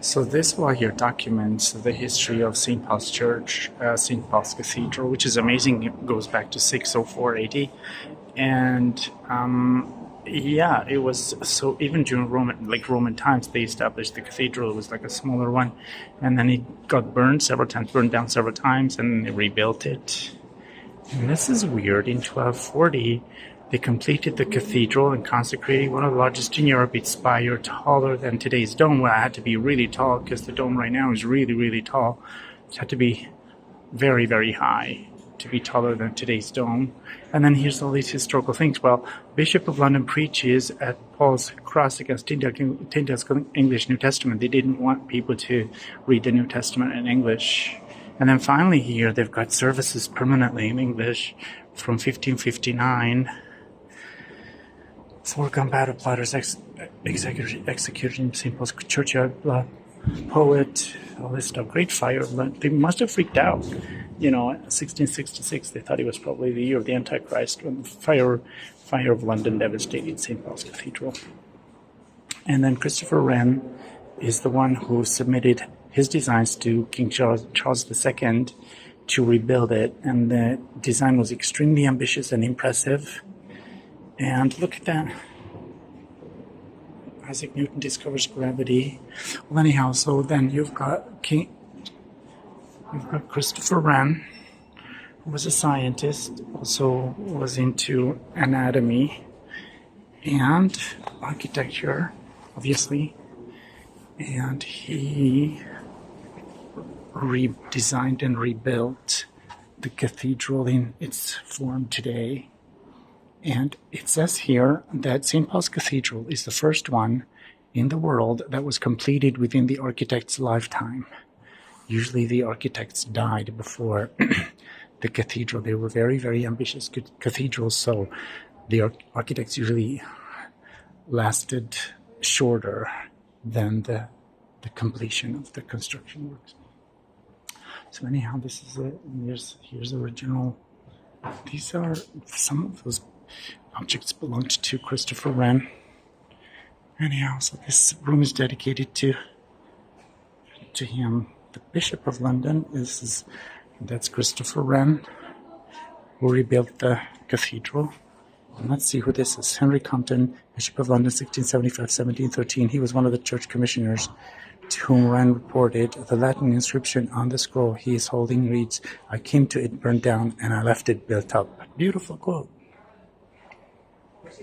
So this wall here documents the history of St. Paul's Church, St. Paul's Cathedral, which is amazing. It goes back to 604 AD. And yeah, it was so even during Roman times, they established the cathedral. It was like a smaller one, and then it got burned down several times, and they rebuilt it. And this is weird. In 1240, they completed the cathedral and consecrated one of the largest in Europe. Its spire taller than today's dome. Well, it had to be really tall because the dome right now is really, really tall. It had to be very, very high to be taller than today's dome. And then here's all these historical things. Well, Bishop of London preaches at Paul's cross against Tyndale's English New Testament. They didn't want people to read the New Testament in English. And then finally here, they've got services permanently in English from 1559. 4 gunpowder plotters executed in St. Paul's churchyard, poet, all this stuff. Great fire. They must have freaked out. 1666, they thought it was probably the year of the Antichrist when the fire of London devastated St. Paul's Cathedral. And then Christopher Wren is the one who submitted his designs to King Charles II to rebuild it. And the design was extremely ambitious and impressive. And look at that. Isaac Newton discovers gravity. Well, anyhow, so then you've got Christopher Wren, who was a scientist, also was into anatomy and architecture, obviously. And he redesigned and rebuilt the cathedral in its form today. And it says here that St. Paul's Cathedral is the first one in the world that was completed within the architect's lifetime. Usually the architects died before the cathedral. They were very, very ambitious cathedrals, so the architects usually lasted shorter than the completion of the construction works. So anyhow, this is it. Here's original. These are some of those objects belonged to Christopher Wren. Anyhow, so this room is dedicated to him. The Bishop of London that's Christopher Wren, who rebuilt the cathedral. And let's see who this is. Henry Compton, Bishop of London, 1675-1713. He was one of the church commissioners to whom Wren reported. The Latin inscription on the scroll he is holding reads, "I came to it burned down, and I left it built up." Beautiful quote.